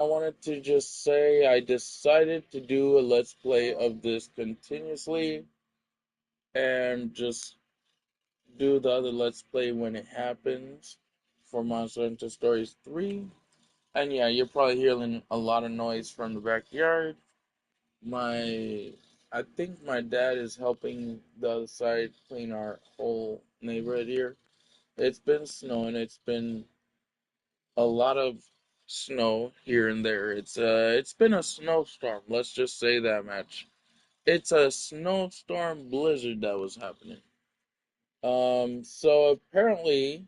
I wanted to just say I decided to do a Let's Play of this continuously and just do the other Let's Play when it happens for Monster Hunter Stories 3. And yeah, you're probably hearing a lot of noise from the backyard. My, I think my dad is helping the other side clean our whole neighborhood here. It's been snowing. It's been a lot of snow here and there. It's been a snowstorm. Let's just say that much. It's a snowstorm blizzard that was happening. So apparently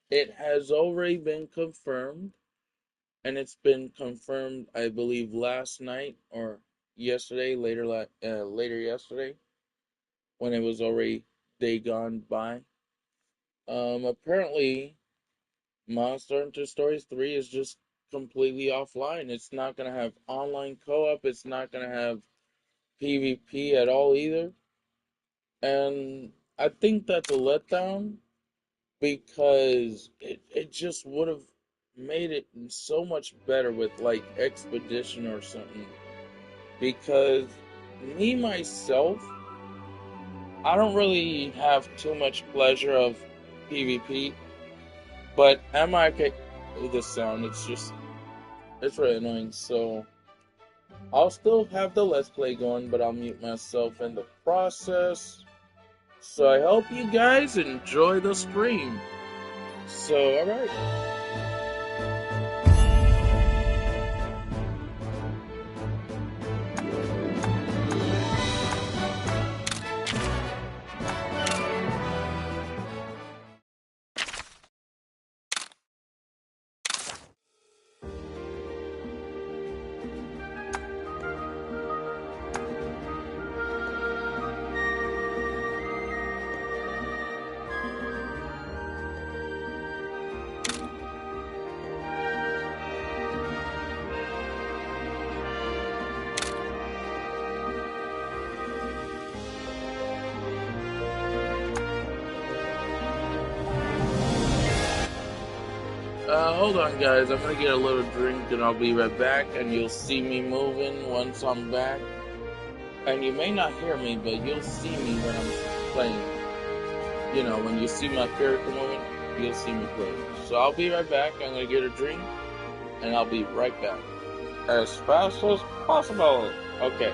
it has already been confirmed, and it's been confirmed, I believe, last night or yesterday, later yesterday, when it was already day gone by. Apparently Monster Hunter Stories 3 is just completely offline. It's not going to have online co-op. It's not going to have PvP at all either. And I think that's a letdown because it just would have made it so much better with like Expedition or something. Because me myself, I don't really have too much pleasure of PvP, but MIK, the sound, it's really annoying. So I'll still have the Let's Play going, but I'll mute myself in the process. So I hope you guys enjoy the stream. So, alright. Hold on, guys. I'm gonna get a little drink and I'll be right back. And you'll see me moving once I'm back. And you may not hear me, but you'll see me when I'm playing. You know, when you see my character moving, you'll see me playing. So I'll be right back. I'm gonna get a drink and I'll be right back. As fast as possible. Okay.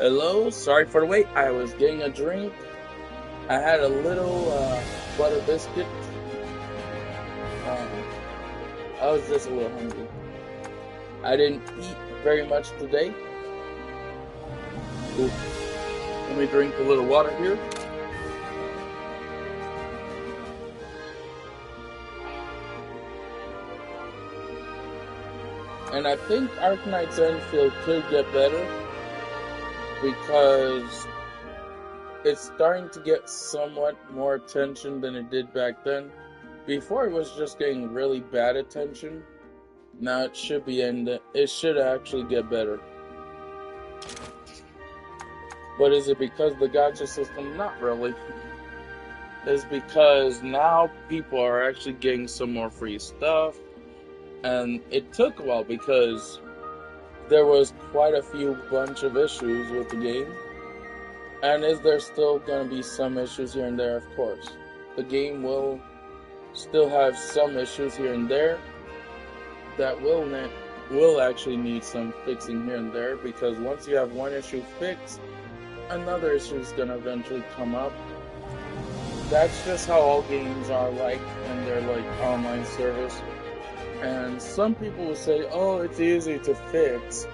Hello, sorry for the wait. I was getting a drink. I had a little butter biscuit. Um, I was just a little hungry. I didn't eat very much today. Ooh, let me drink a little water here. And I think Arknight's Enfield could get better because it's starting to get somewhat more attention than it did back then. Before it was just getting really bad attention. Now it should be it should actually get better. But is it because the gacha system? Not really. It's because now people are actually getting some more free stuff. And it took a while because there was quite a few bunch of issues with the game. And is there still going to be some issues here and there? Of course. The game will still have some issues here and there that will actually need some fixing here and there, because once you have one issue fixed, another issue is going to eventually come up. That's just how all games are like in their like online service. And some people will say, oh, it's easy to fix.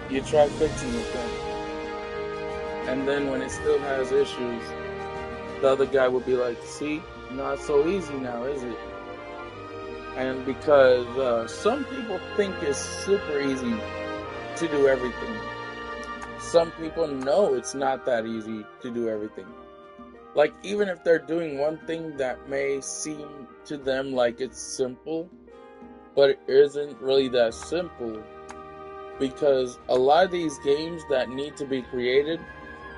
You try fixing it then. And then when it still has issues, the other guy will be like, see, not so easy now, is it? And because some people think it's super easy to do everything. Some people know it's not that easy to do everything. Like, even if they're doing one thing that may seem to them like it's simple, but it isn't really that simple. Because a lot of these games that need to be created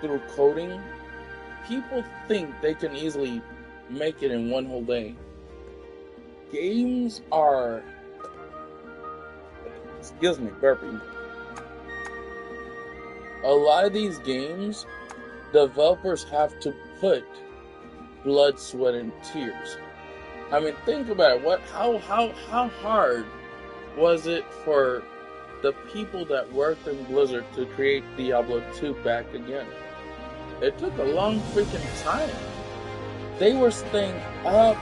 through coding, people think they can easily make it in one whole day. Games are... Excuse me, burping. A lot of these games, developers have to put blood, sweat, and tears. I mean, think about it. How hard was it for the people that worked in Blizzard to create Diablo 2 back again? It took a long freaking time. They were staying up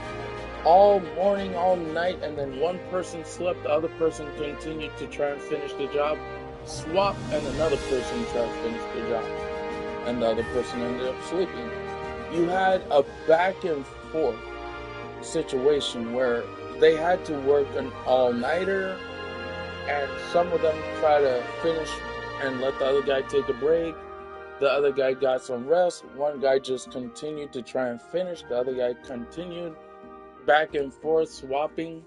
all morning, all night, and then one person slept, the other person continued to try and finish the job, swap, and another person tried to finish the job, and the other person ended up sleeping. You had a back and forth situation where they had to work an all-nighter, and some of them try to finish and let the other guy take a break. The other guy got some rest. One guy just continued to try and finish. The other guy continued back and forth swapping.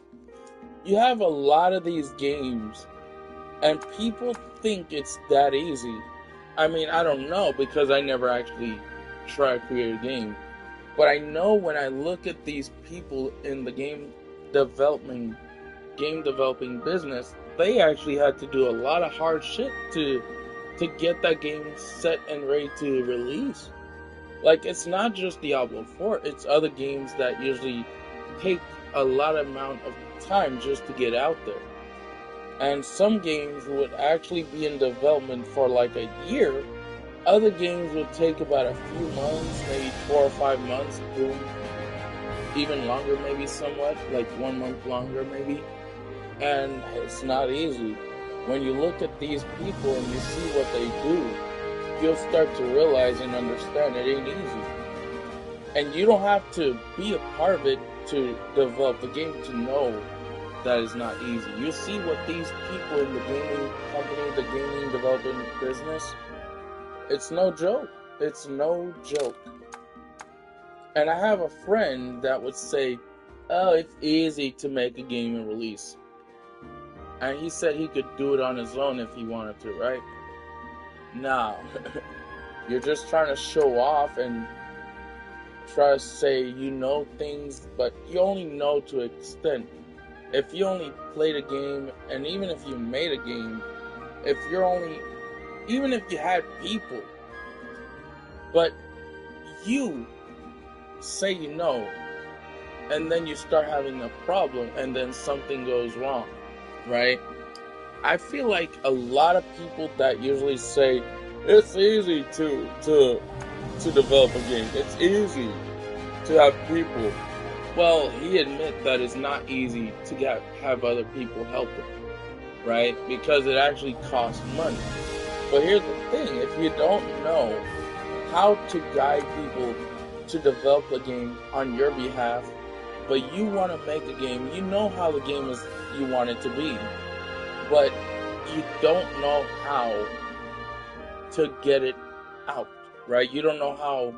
You have a lot of these games, and people think it's that easy. I mean, I don't know, because I never actually tried to create a game. But I know when I look at these people in the game developing business, they actually had to do a lot of hard shit to get that game set and ready to release. Like, it's not just Diablo 4, it's other games that usually take a lot amount of time just to get out there. And some games would actually be in development for like a year. Other games would take about a few months, maybe 4 or 5 months, boom. Even longer, maybe somewhat, like 1 month longer, maybe. And it's not easy. When you look at these people and you see what they do, you'll start to realize and understand it ain't easy. And you don't have to be a part of it to develop the game to know that it's not easy. You see what these people in the gaming company, the gaming developing business, it's no joke. It's no joke. And I have a friend that would say, oh, it's easy to make a game and release. And he said he could do it on his own if he wanted to, right? No. You're just trying to show off and try to say you know things, but you only know to an extent. If you only played a game, and even if you made a game, even if you had people, but you say you know, and then you start having a problem, and then something goes wrong, right? I feel like a lot of people that usually say it's easy to develop a game. It's easy to have people. Well, he admit that it's not easy to have other people help him, right? Because it actually costs money. But here's the thing, if you don't know how to guide people to develop a game on your behalf, but you want to make a game, you know how the game is you want it to be, but you don't know how to get it out, right? You don't know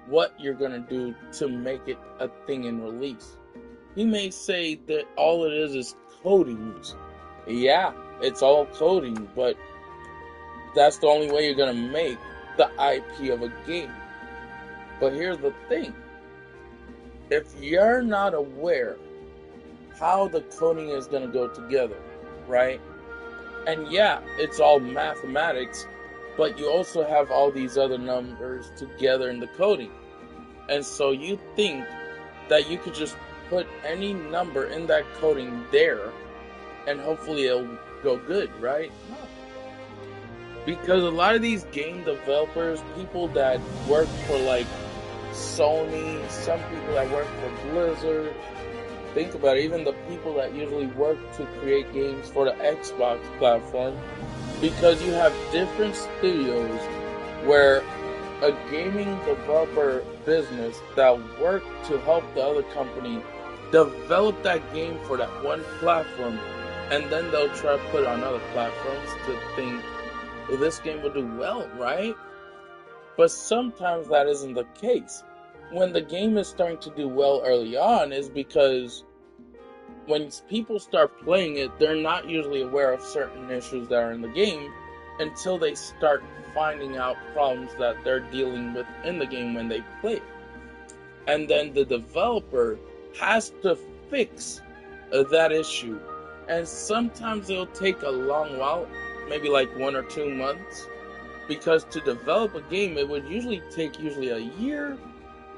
what you're gonna do to make it a thing in release. He may say that all it is codings. Yeah, it's all coding, but that's the only way you're gonna make the IP of a game. But here's the thing. If you're not aware how the coding is gonna go together, right? And yeah, it's all mathematics, but you also have all these other numbers together in the coding. And so you think that you could just put any number in that coding there and hopefully it'll go good, right? No. Because a lot of these game developers, people that work for like Sony, some people that work for Blizzard, think about it, even the people that usually work to create games for the Xbox platform, because you have different studios where a gaming developer business that work to help the other company develop that game for that one platform, and then they'll try to put it on other platforms to think, well, this game will do well, right? But sometimes that isn't the case. When the game is starting to do well early on is because when people start playing it, they're not usually aware of certain issues that are in the game until they start finding out problems that they're dealing with in the game when they play it. And then the developer has to fix that issue. And sometimes it'll take a long while, maybe like 1 or 2 months, because to develop a game, it would usually take a year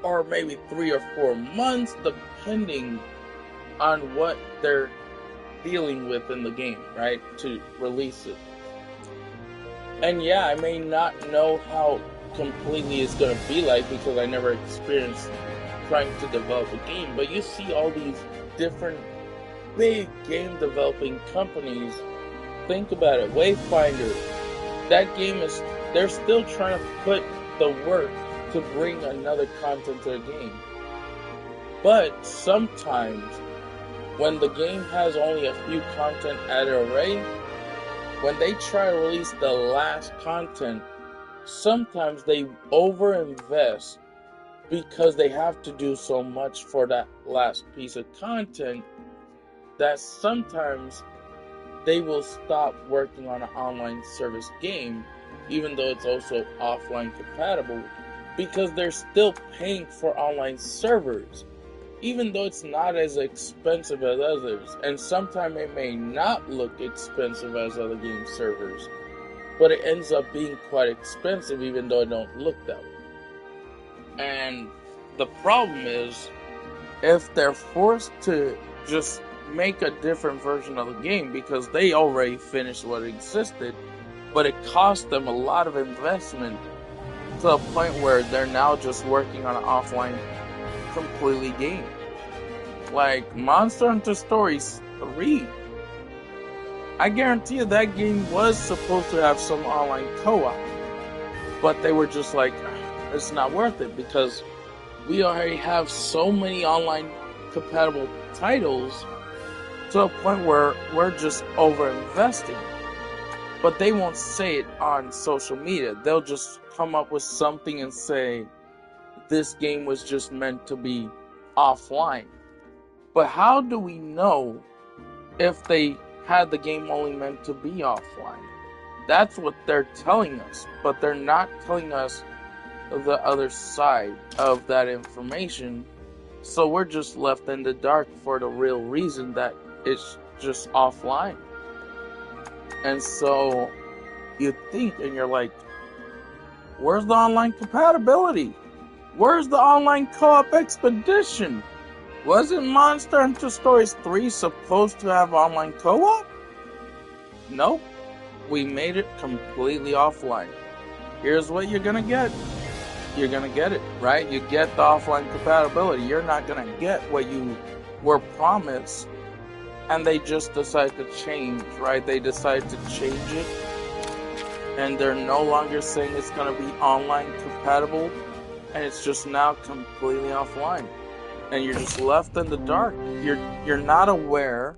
or maybe 3 or 4 months, depending on what they're dealing with in the game, right, to release it. And yeah, I may not know how completely it's going to be like because I never experienced trying to develop a game, but you see all these different big game developing companies. Think about it, Wayfinder, that game is, they're still trying to put the work to bring another content to the game. But sometimes when the game has only a few content added already, when they try to release the last content, sometimes they overinvest because they have to do so much for that last piece of content that sometimes they will stop working on an online service game, even though it's also offline compatible, because they're still paying for online servers, even though it's not as expensive as others. And sometimes it may not look expensive as other game servers, but it ends up being quite expensive even though it don't look that way. And the problem is, if they're forced to just make a different version of the game because they already finished what existed, but it cost them a lot of investment to a point where they're now just working on an offline completely game. Like Monster Hunter Stories 3, I guarantee you that game was supposed to have some online co-op, but they were just like, it's not worth it because we already have so many online compatible titles to a point where we're just over investing. But they won't say it on social media. They'll just come up with something and say this game was just meant to be offline. But how do we know if they had the game only meant to be offline? That's what they're telling us, but they're not telling us the other side of that information. So we're just left in the dark for the real reason that it's just offline. And so you think and you're like, where's the online compatibility? Where's the online co-op expedition? Wasn't Monster Hunter Stories 3 supposed to have online co-op? nope, we made it completely offline. Here's what you're gonna get. You're gonna get it, right? You get the offline compatibility. You're not gonna get what you were promised, and they just decide to change, right? They decide to change it, and they're no longer saying it's gonna be online compatible, and it's just now completely offline, and you're just left in the dark. You're not aware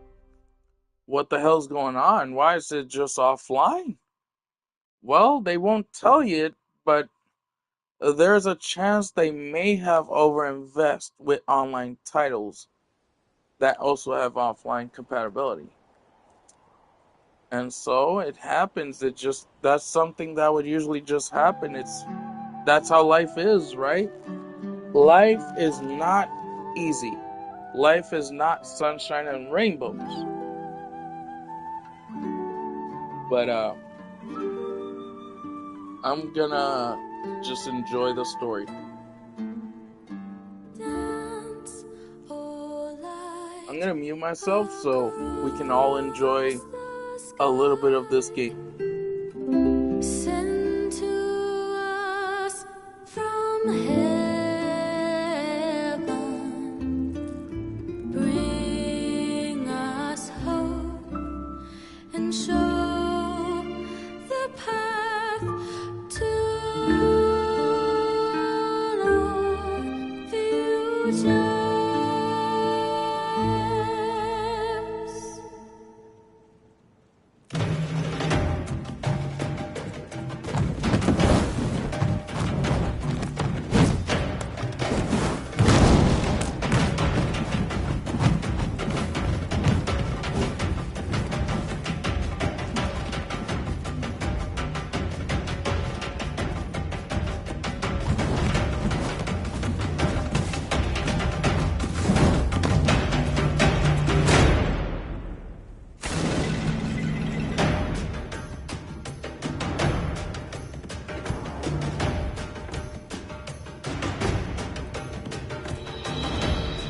what the hell's going on. Why is it just offline? Well, they won't tell you it, but there's a chance they may have overinvest with online titles that also have offline compatibility. And so it happens. That's something that would usually just happen. That's how life is, right? Life is not easy. Life is not sunshine and rainbows. But I'm gonna just enjoy the story. I'm gonna mute myself so we can all enjoy a little bit of this game. Sent to us from heaven, bring us hope and show the path to our future.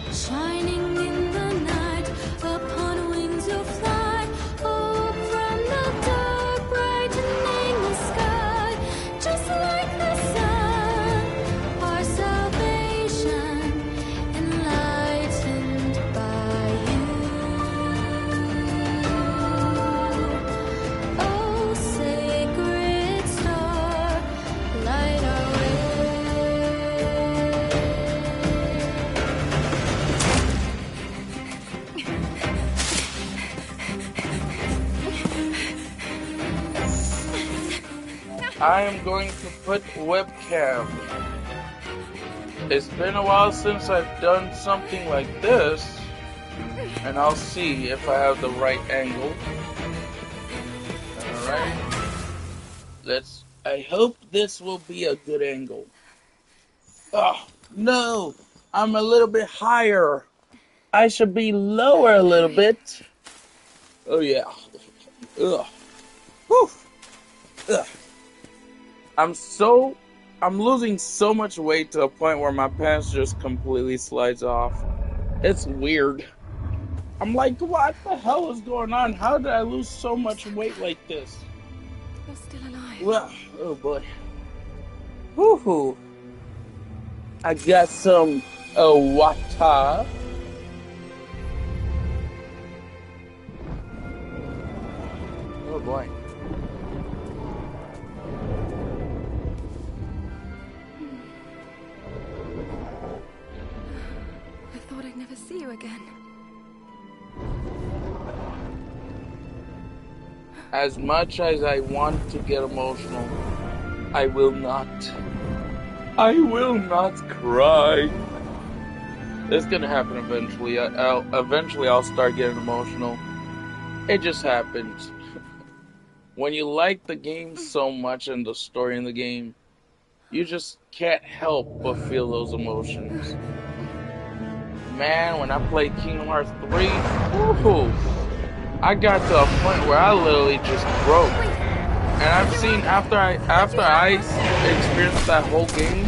Shining in the night, upon wings you'll fly. Oh, from the dark, brightening the sky. Just like the sun, our salvation, enlightened by you. Oh, sacred star, light our way. I am going to put webcam. It's been a while since I've done something like this, and I'll see if I have the right angle. Alright. I hope this will be a good angle. Oh, no! I'm a little bit higher. I should be lower a little bit. Oh yeah. Ugh. Whew. Ugh. I'm losing so much weight to the point where my pants just completely slides off. It's weird. I'm like, what the hell is going on? How did I lose so much weight like this? You're still alive. Well, oh boy. Woohoo. I got some water. Oh boy. I thought I'd never see you again. As much as I want to get emotional, I will not. I will not cry. It's gonna happen eventually. Eventually I'll start getting emotional. It just happens. When you like the game so much and the story in the game, you just can't help but feel those emotions. Man, when I played Kingdom Hearts 3, woohoo, I got to a point where I literally just broke. And I've seen, after I experienced that whole game,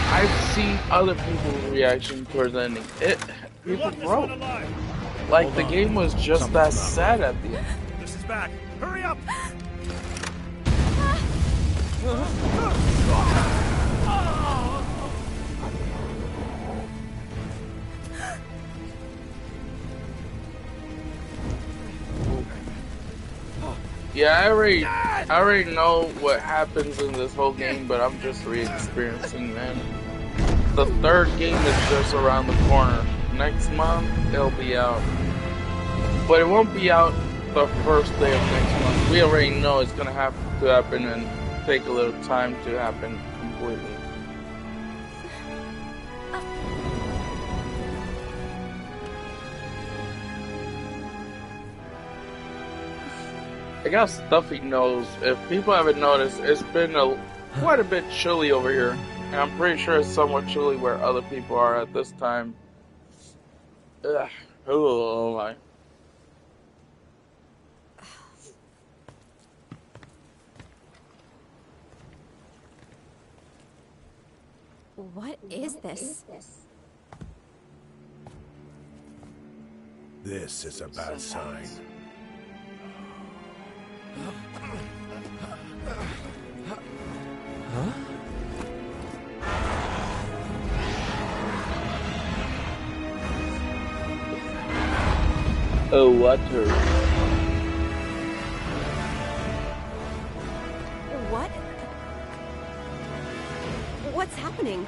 I've seen other people's reaction towards the ending. People broke. Like the game was just that sad at the end. This is back. Hurry up! Yeah, I already know what happens in this whole game, but I'm just re-experiencing, man. The third game is just around the corner. Next month, it'll be out. But it won't be out the first day of next month. We already know it's gonna have to happen and take a little time to happen completely. I got stuffy nose. If people haven't noticed, it's been quite a bit chilly over here. And I'm pretty sure it's somewhat chilly where other people are at this time. Ugh. Oh my. What is this? This is a bad sign. Oh, water. What? What's happening?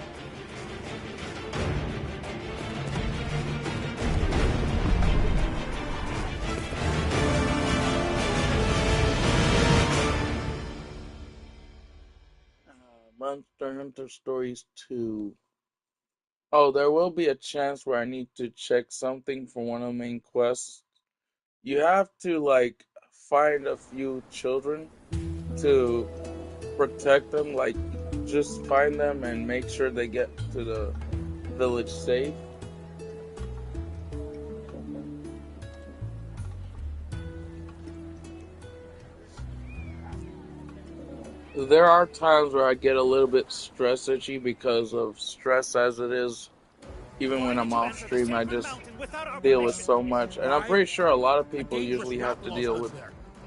Monster Hunter Stories 2. Oh, there will be a chance where I need to check something for one of the main quests. You have to, like, find a few children to protect them, like, just find them and make sure they get to the village safe. There are times where I get a little bit stress itchy because of stress as it is. Even when I'm off stream, I just deal with so much. And I'm pretty sure a lot of people usually have to deal with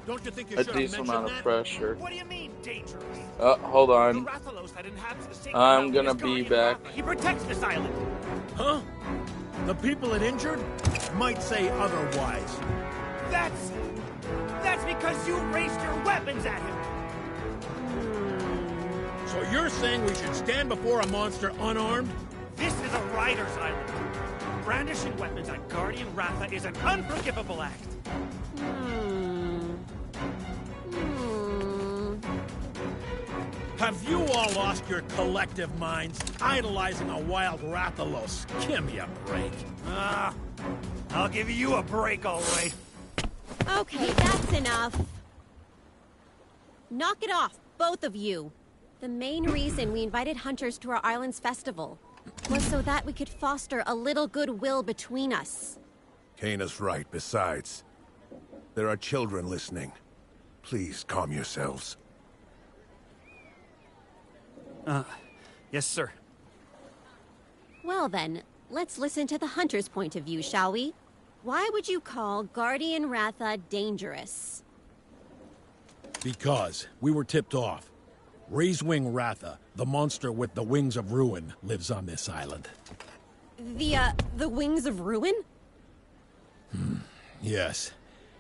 Don't you think you a should have decent mentioned amount of that? pressure. What do you mean, dangerous? Hold The on. Rathalos that inhabits the sacred I'm mountain gonna is be Guardian back. Ratha. He protects this island. Huh? The people it injured might say otherwise. That's because you raised your weapons at him. So you're saying we should stand before a monster unarmed? This is a rider's island. Brandishing weapons at Guardian Ratha is an unforgivable act. Have you all lost your collective minds, idolizing a wild Rathalos? Give me a break. I'll give you a break, all right. Okay, that's enough. Knock it off, both of you. The main reason we invited hunters to our island's festival was so that we could foster a little goodwill between us. Kana's right. Besides, there are children listening. Please calm yourselves. Yes, sir. Well then, let's listen to the hunter's point of view, shall we? Why would you call Guardian Ratha dangerous? Because we were tipped off. Raisewing Ratha, the monster with the wings of ruin, lives on this island. The wings of ruin? Yes.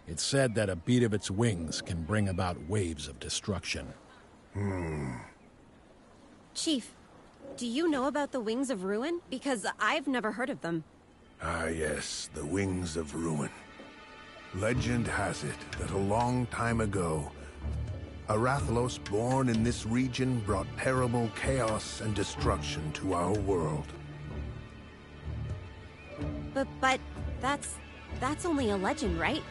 It's said that a beat of its wings can bring about waves of destruction. Chief, do you know about the wings of ruin? Because I've never heard of them. Ah, yes, the Wings of Ruin. Legend has it that a long time ago, a Rathalos born in this region brought terrible chaos and destruction to our world. But that's only a legend, right?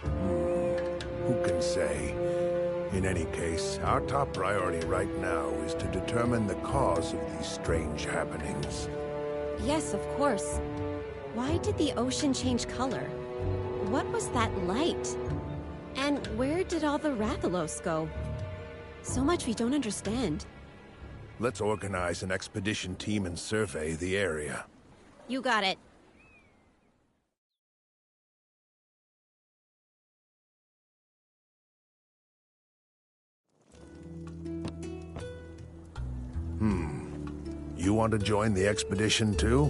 Who can say? In any case, our top priority right now is to determine the cause of these strange happenings. Yes, of course. Why did the ocean change color? What was that light? And where did all the Rathalos go? So much we don't understand. Let's organize an expedition team and survey the area. You got it. You want to join the expedition too?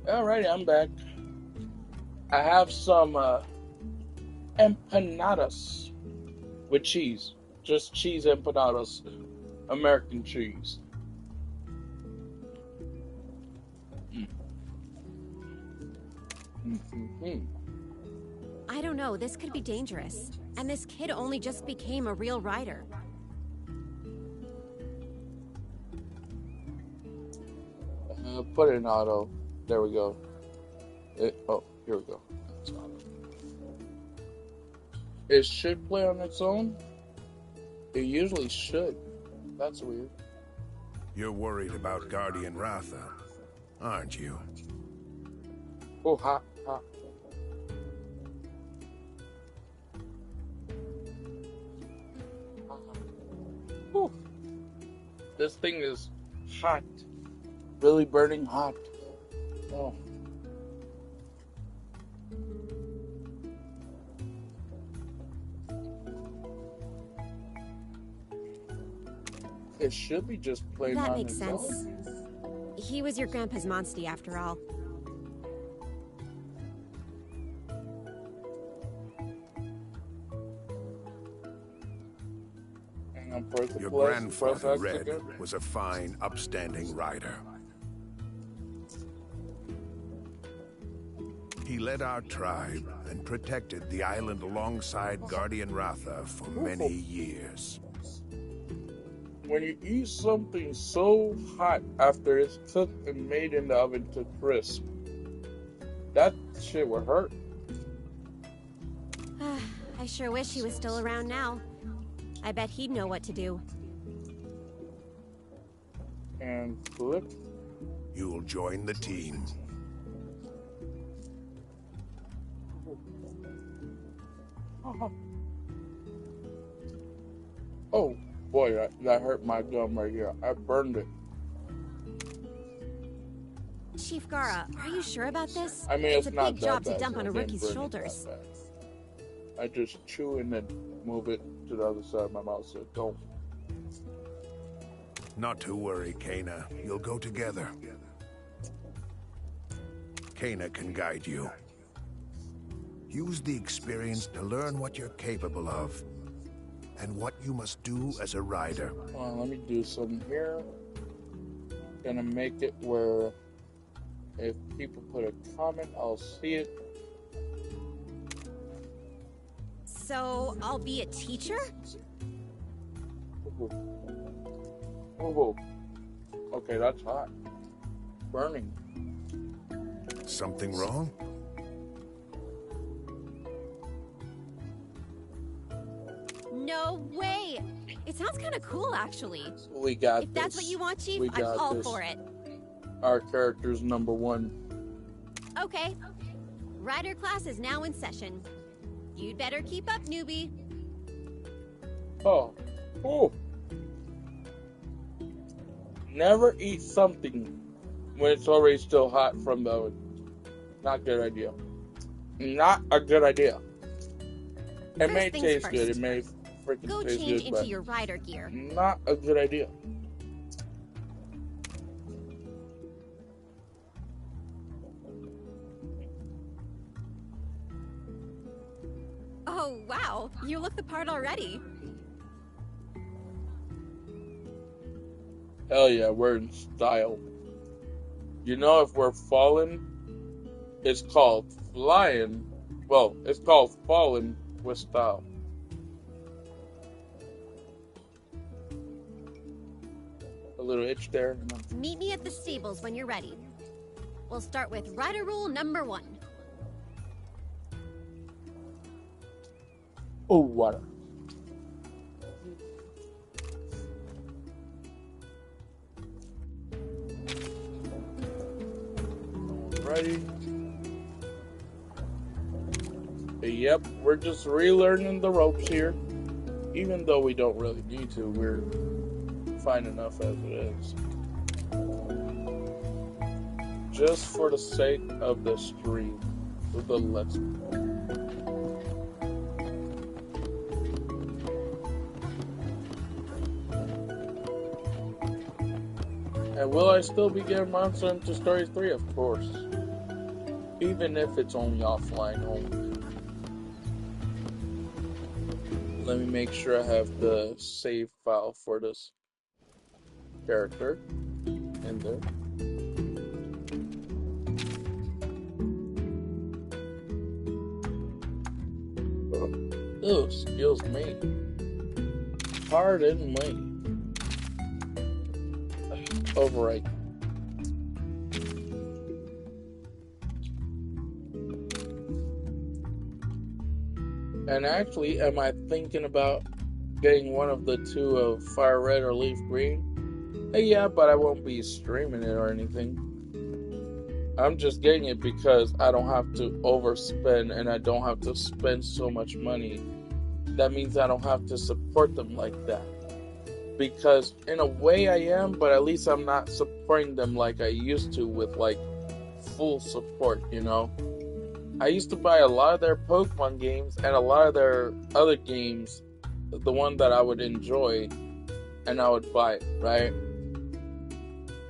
Alrighty, I'm back. I have some empanadas with cheese. Just cheese empanadas. American cheese. Mm. I don't know, this could be dangerous. And this kid only just became a real rider. Put it in auto. There we go. Oh, here we go. It's auto. It should play on its own. It usually should. That's weird. You're worried about Guardian Ratha, aren't you? Oh, hot, hot. Whew. This thing is hot. Really burning hot. Oh. It should be just playing That on makes its sense. own. He was your grandpa's monstie after all. Hang on for it to Your play. grandfather, Press X Red, again. was a fine, upstanding rider. He led our tribe and protected the island alongside Guardian Ratha for many years. When you eat something so hot after it's cooked and made in the oven to crisp, that shit will hurt. I sure wish he was still around now. I bet he'd know what to do. And flip. You'll join the team. Oh boy, that hurt my gum right here. I burned it. Chief Gara, are you sure about this? I mean, it's it's a not big that job bad, to dump so on I a didn't rookie's burn it shoulders. that bad. I just chew and then move it to the other side of my mouth so it don't. Not to worry, Kana. You'll go together. Kana can guide you. Use the experience to learn what you're capable of and what you must do as a rider. Hold on, let me do something here. Gonna make it where if people put a comment, I'll see it. So, I'll be a teacher? Oh, okay, that's hot. Burning. Something wrong? No way! It sounds kind of cool, actually. We got If that's this. what you want, Chief, We I'm got all this. for it. Our character's #1. Okay. Rider class is now in session. You'd better keep up, newbie. Oh. Oh. Never eat something when it's already still hot from the oven. Not a good idea. Not a good idea. It First may things taste first. good. It may freaking Go taste change good, into but your rider gear. not a good idea. Oh, wow. You look the part already. Hell yeah, we're in style. You know, if we're falling, it's called flying. Well, it's called falling with style. a little itch there. Meet me at the stables when you're ready. We'll start with rider rule number 1. Oh, water. Ready? Yep, we're just relearning the ropes here. Even though we don't really need to, we're fine enough as it is. Just for the sake of the stream, with the let's play. And will I still be getting Monster Hunter Stories 3? Of course. Even if it's only offline only. Let me make sure I have the save file for this character in there. Oh, skills me. Pardon me. Overwrite. And actually, am I thinking about getting one of the two of Fire Red or Leaf Green? Yeah, but I won't be streaming it or anything. I'm just getting it because I don't have to overspend and I don't have to spend so much money. That means I don't have to support them like that. Because in a way I am, but at least I'm not supporting them like I used to with like full support, you know? I used to buy a lot of their Pokemon games and a lot of their other games, the one that I would enjoy, and I would buy it, right?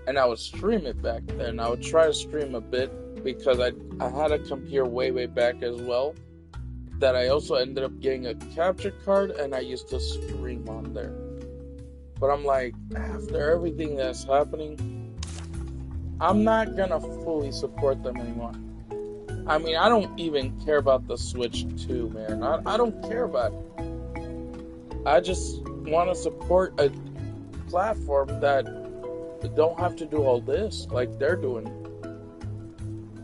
And I would stream it back then. I would try to stream a bit because I had a computer way back as well that I also ended up getting a capture card and I used to stream on there. But I'm like, after everything that's happening, I'm not gonna fully support them anymore. I mean, I don't even care about the Switch 2, man. I don't care about it. I just want to support a platform that don't have to do all this like they're doing.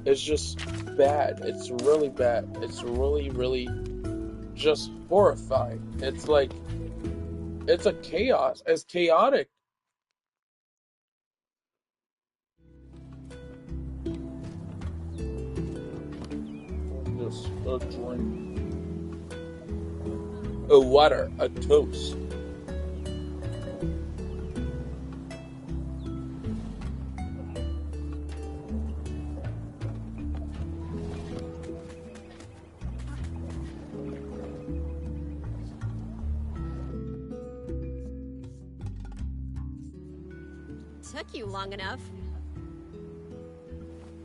It's just bad. It's really bad. It's really just horrifying. It's like, it's a chaos. It's chaotic. Just a drink. A water. A toast. Took you long enough.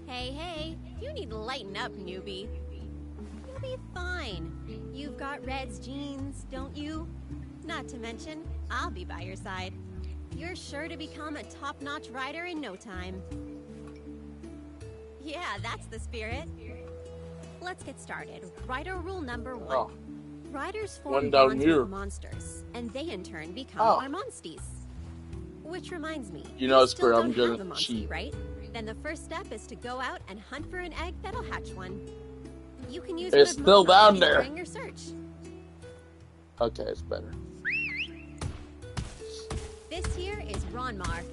Hey, you need to lighten up, newbie. You'll be fine. You've got Red's genes, don't you? Not to mention, I'll be by your side. You're sure to become a top-notch rider in no time. Yeah, that's the spirit. Let's get started. Rider rule number 1. Oh. Riders One form down bonds here. with monsters, and they in turn become Oh. our monsties. Which reminds me, You know, still Spirit, I'm don't have gonna a monstie, cheat. right? Then the first step is to go out and hunt for an egg that'll hatch one. You can use It's good still Pokemon down there. during your search. Okay, it's better. This here is Ronmar.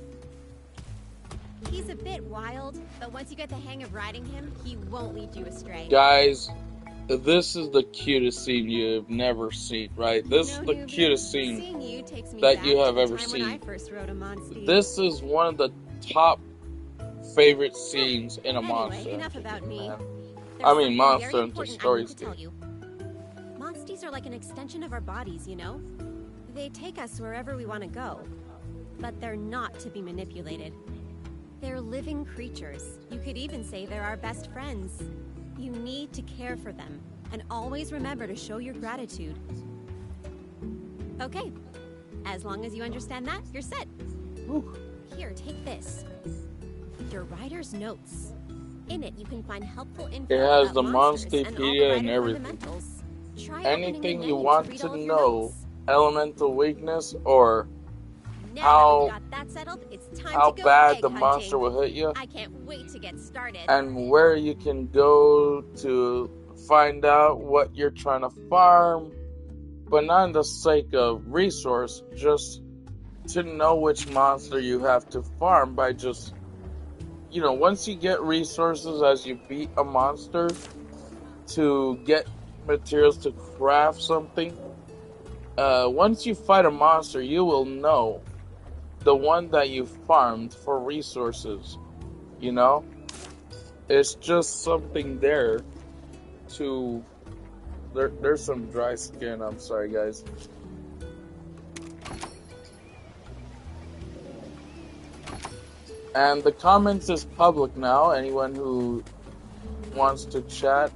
He's a bit wild, but once you get the hang of riding him, he won't lead you astray. Guys, this is the cutest scene you've never seen, right? This is No, the newbie. cutest scene. Seeing you takes me that back you to have the ever time when I seen. first rode a Monstie. This is one of the top favorite scenes in a Anyway, monster. enough about me. Man. There's I mean, something Monster very Hunter important I need Stories to tell you. Monsties are like an extension of our bodies, you know? They take us wherever we want to go. But they're not to be manipulated. They're living creatures. You could even say they're our best friends. You need to care for them, and always remember to show your gratitude. Okay. As long as you understand that, you're set. Whew. Here, take this. Your rider's notes. In it, you can find helpful info It has about the monsters and all the Monsterpedia and rider everything. fundamentals. Try opening Anything the you menu want read to all of your know, notes. elemental weakness or Now that how we've got that settled, it's time how to go bad egg the hunting. monster will hit you, I can't wait to get started. and where you can go to find out what you're trying to farm, but not in the sake of resource, just to know which monster you have to farm by just, once you get resources as you beat a monster to get materials to craft something, once you fight a monster, you will know the one that you farmed for resources, It's just something there to... There's some dry skin, I'm sorry, guys. And the comments is public now. Anyone who wants to chat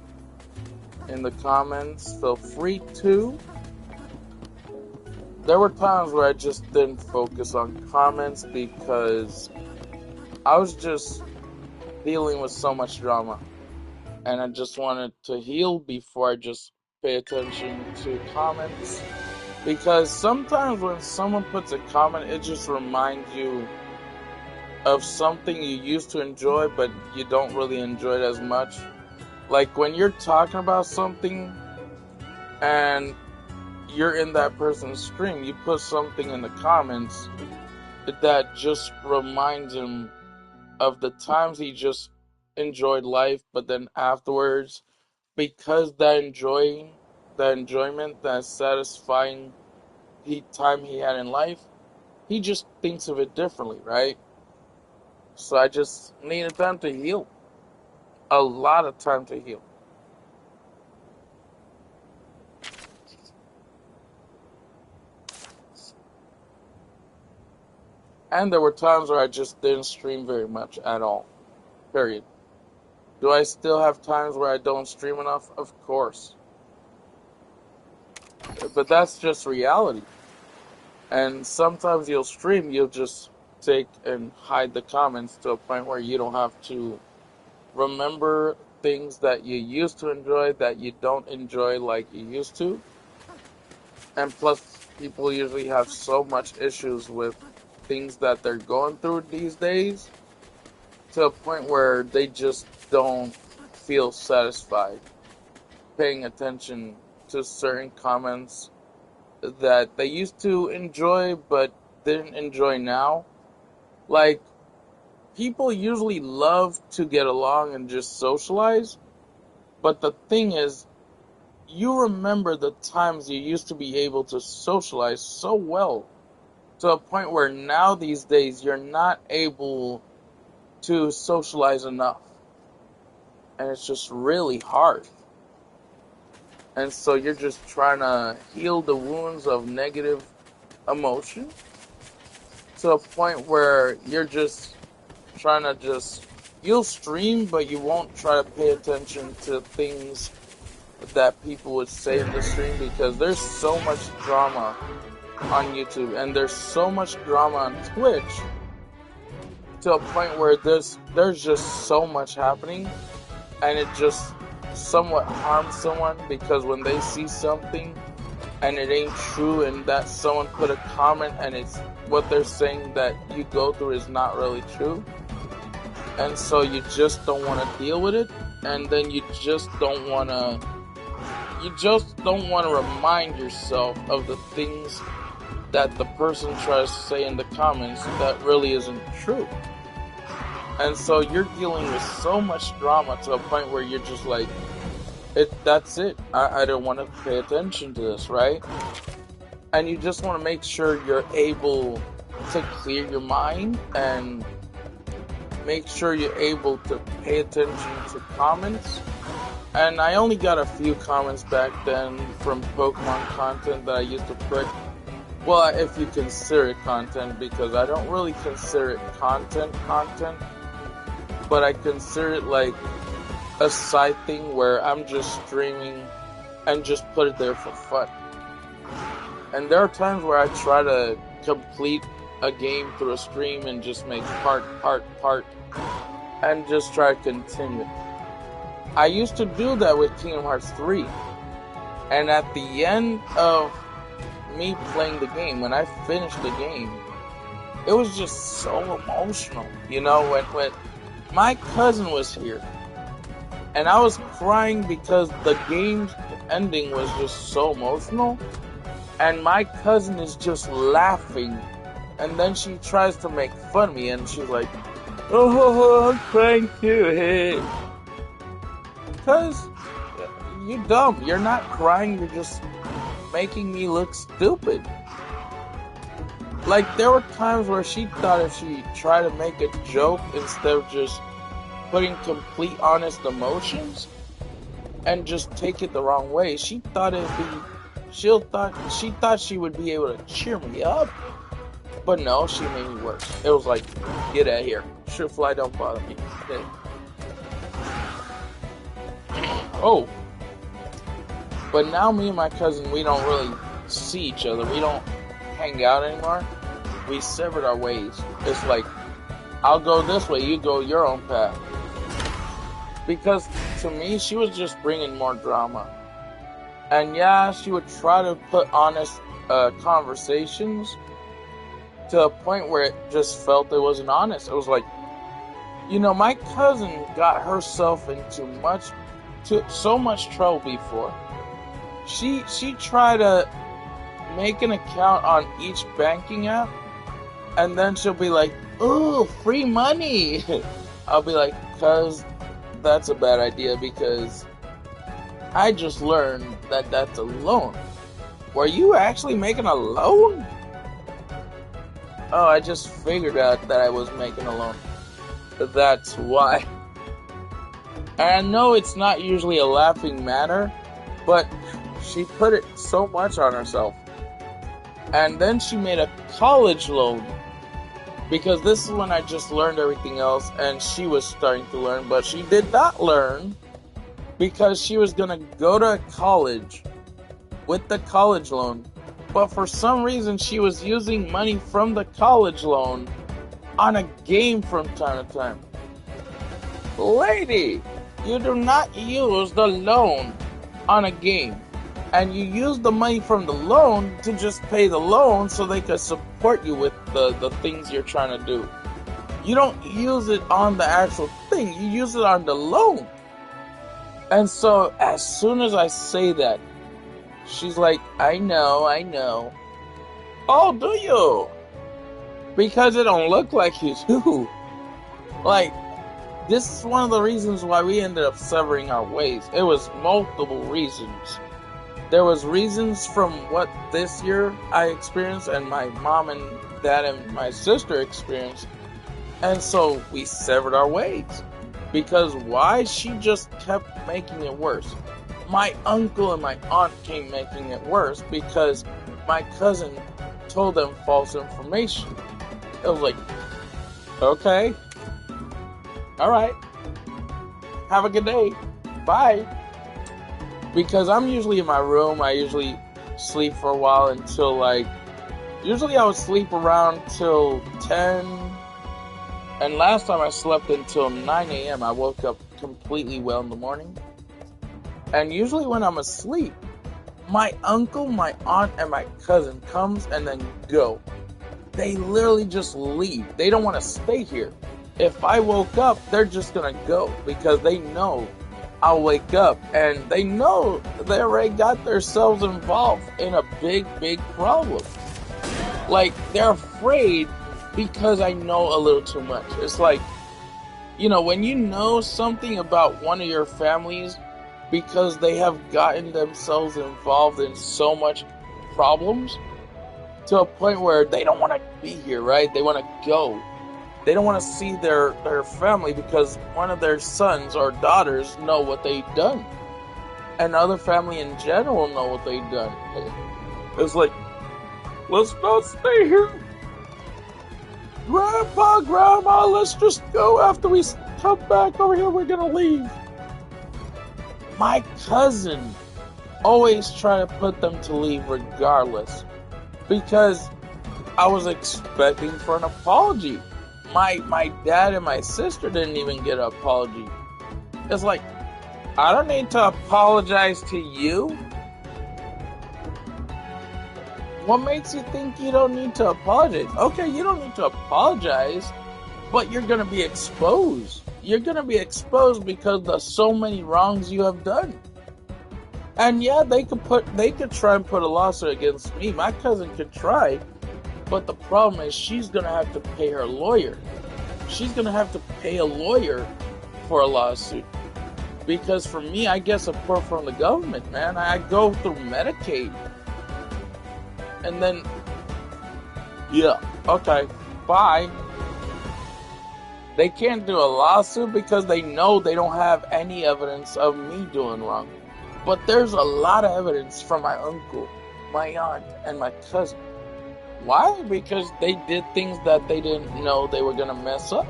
in the comments, feel free to. There were times where I just didn't focus on comments because I was just dealing with so much drama. And I just wanted to heal before I just pay attention to comments. Because sometimes when someone puts a comment, it just reminds you of something you used to enjoy, but you don't really enjoy it as much. Like when you're talking about something and you're in that person's stream, you put something in the comments that just reminds him of the times he just enjoyed life, but then afterwards, because that enjoyment, that satisfying time he had in life, he just thinks of it differently, right? So I just needed time to heal. A lot of time to heal. And there were times where I just didn't stream very much at all. Period. Do I still have times where I don't stream enough? Of course. But that's just reality. And sometimes you'll stream, you'll just take and hide the comments to a point where you don't have to remember things that you used to enjoy that you don't enjoy like you used to. And plus, people usually have so much issues with things that they're going through these days to a point where they just don't feel satisfied paying attention to certain comments that they used to enjoy but didn't enjoy now. Like, people usually love to get along and just socialize, but the thing is, you remember the times you used to be able to socialize so well to a point where now these days you're not able to socialize enough. And it's just really hard. And so you're just trying to heal the wounds of negative emotion to a point where you're just trying to you'll stream, but you won't try to pay attention to things that people would say in the stream, because there's so much drama on YouTube and there's so much drama on Twitch to a point where there's just so much happening, and it just somewhat harms someone, because when they see something and it ain't true, and that someone put a comment and it's what they're saying that you go through is not really true, and so you just don't want to deal with it, and then you just don't want to remind yourself of the things that the person tries to say in the comments that really isn't true. And so you're dealing with so much drama to a point where you're just like, that's it. I don't want to pay attention to this, right? And you just want to make sure you're able to clear your mind and make sure you're able to pay attention to comments. And I only got a few comments back then from Pokemon content that I used to put. Well, if you consider it content, because I don't really consider it content, but I consider it like a side thing where I'm just streaming and just put it there for fun. And there are times where I try to complete a game through a stream and just make part, and just try to continue. I used to do that with Kingdom Hearts 3. And at the end of me playing the game, when I finished the game, it was just so emotional. You know, when my cousin was here, and I was crying because the game's ending was just so emotional, and my cousin is just laughing, and then she tries to make fun of me, and she's like, "Oh, I'm crying too, hey." Because you're dumb. You're not crying, you're just making me look stupid. Like, there were times where she thought if she tried to make a joke instead of just putting complete honest emotions and just take it the wrong way, she thought she would be able to cheer me up. But no, she made me worse. It was like, get out of here. Should fly, don't bother me. Okay. Oh. But now me and my cousin, we don't really see each other. We don't hang out anymore. We severed our ways. It's like, I'll go this way, you go your own path. Because to me, she was just bringing more drama. And yeah, she would try to put honest conversations to a point where it just felt it wasn't honest. It was like, you know, my cousin got herself into so much trouble before. She tried to make an account on each banking app, and then she'll be like, "Ooh, free money." I'll be like, "Cuz that's a bad idea, because I just learned that that's a loan." Were you actually making a loan? Oh, I just figured out that I was making a loan. That's why. And I know it's not usually a laughing matter, but she put it so much on herself. And then she made a college loan, because this is when I just learned everything else, and she was starting to learn, but she did not learn, because she was going to go to college with the college loan. But for some reason, she was using money from the college loan on a game from time to time. Lady, you do not use the loan on a game. And you use the money from the loan to just pay the loan so they can support you with the things you're trying to do. You don't use it on the actual thing. You use it on the loan. And so as soon as I say that, she's like, I know. Oh, do you? Because it don't look like you do. Like, this is one of the reasons why we ended up severing our ways. It was multiple reasons. There was reasons from what this year I experienced, and my mom and dad and my sister experienced. And so we severed our ways. Because why? She just kept making it worse. My uncle and my aunt came making it worse because my cousin told them false information. It was like, okay, alright, have a good day, bye. Because I'm usually in my room, I usually sleep for a while until usually I would sleep around till 10, and last time I slept until 9 a.m. I woke up completely well in the morning. And usually when I'm asleep, my uncle, my aunt, and my cousin comes and then go. They literally just leave. They don't want to stay here. If I woke up, they're just gonna go because they know I'll wake up, and they know they already got themselves involved in a big problem. Like, they're afraid because I know a little too much. It's like, you know, when you know something about one of your families because they have gotten themselves involved in so much problems to a point where they don't want to be here, right? They want to go. They don't want to see their family because one of their sons or daughters know what they've done. And other family in general know what they've done. It's like, let's not stay here. Grandpa, Grandma, let's just go. After we come back over here, we're going to leave. My cousin always try to put them to leave regardless. Because I was expecting for an apology. My dad and my sister didn't even get an apology. It's like, I don't need to apologize to you. What makes you think you don't need to apologize? Okay, you don't need to apologize, but you're gonna be exposed. You're gonna be exposed because of so many wrongs you have done. And yeah, they could try and put a lawsuit against me. My cousin could try, but the problem is she's gonna have to pay her lawyer. She's gonna have to pay a lawyer for a lawsuit. Because for me, I get support from the government, man. I go through Medicaid. And then, yeah, okay, bye. They can't do a lawsuit because they know they don't have any evidence of me doing wrong. But there's a lot of evidence from my uncle, my aunt, and my cousin. Why? Because they did things that they didn't know they were going to mess up.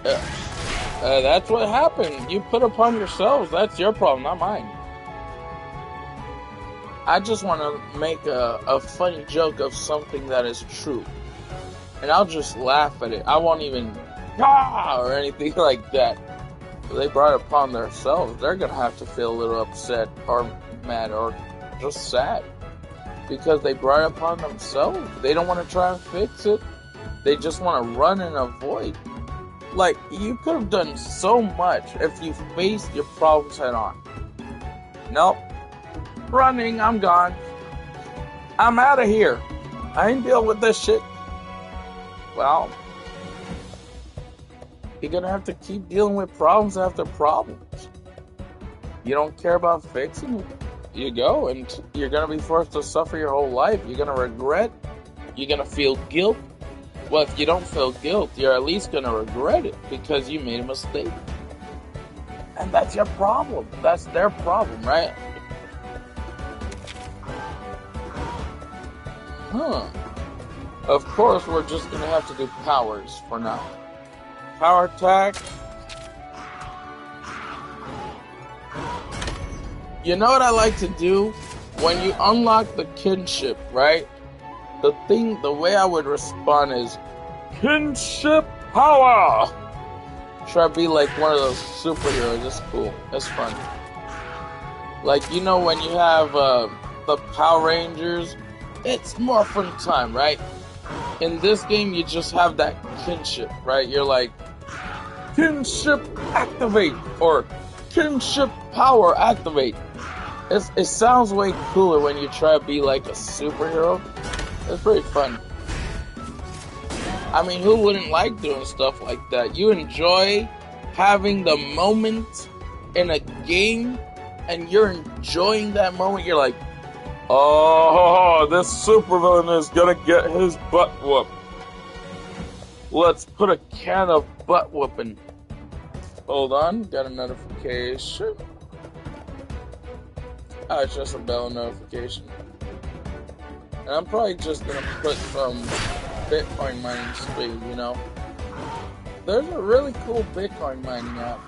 That's what happened. You put upon yourselves. That's your problem, not mine. I just want to make a funny joke of something that is true. And I'll just laugh at it. I won't even or anything like that. They brought it upon themselves. They're going to have to feel a little upset or mad or just sad. Because they brought it upon themselves. They don't want to try and fix it. They just want to run and avoid. Like, you could have done so much if you faced your problems head on. Nope. Running, I'm gone. I'm out of here. I ain't dealing with this shit. Well, you're gonna have to keep dealing with problems after problems. You don't care about fixing it. You go, and you're gonna be forced to suffer your whole life. You're gonna regret. You're gonna feel guilt. Well, if you don't feel guilt, you're at least gonna regret it because you made a mistake. And that's your problem. That's their problem, right? Of course, we're just gonna have to do powers for now. Power attack. You know what I like to do? When you unlock the kinship, right? The way I would respond is kinship power. Try to be like one of those superheroes. It's cool. It's fun. Like, you know, when you have the Power Rangers, it's Morphin time, right? In this game, you just have that kinship, right? You're like, kinship activate, or kinship power activate. It sounds way cooler when you try to be like a superhero. It's pretty fun. I mean, who wouldn't like doing stuff like that? You enjoy having the moment in a game, and you're enjoying that moment. You're like, oh, this supervillain is gonna get his butt whooped. Let's put a can of butt whooping. Hold on, got a notification. Oh, it's just a bell notification. And I'm probably just gonna put some Bitcoin mining speed, you know. There's a really cool Bitcoin mining app.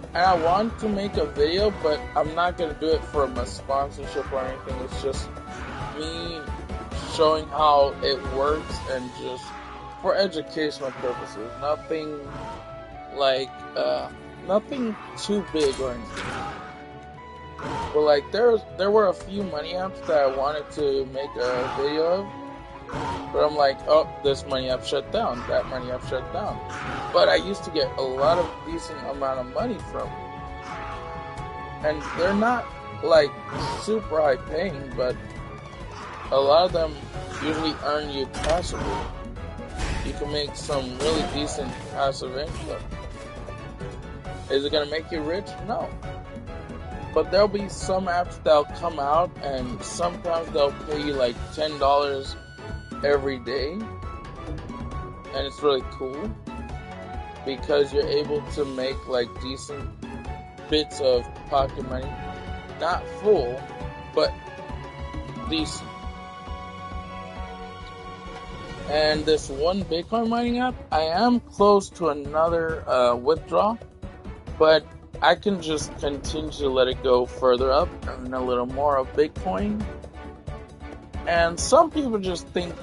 And I want to make a video, but I'm not gonna do it for a sponsorship or anything. It's just me showing how it works and just for educational purposes. Nothing like, nothing too big or anything. But like, there were a few money apps that I wanted to make a video of. But I'm like, oh, this money app shut down, that money app shut down. But I used to get a lot of decent amount of money from them. And they're not like super high paying, but a lot of them usually earn you passively. You can make some really decent passive income. Is it gonna make you rich? No. But there'll be some apps that'll come out, and sometimes they'll pay you like $10 every day, and it's really cool because you're able to make like decent bits of pocket money, not full, but decent. And this one Bitcoin mining app, I am close to another withdrawal, but I can just continue to let it go further up, earn a little more of Bitcoin. And some people just think,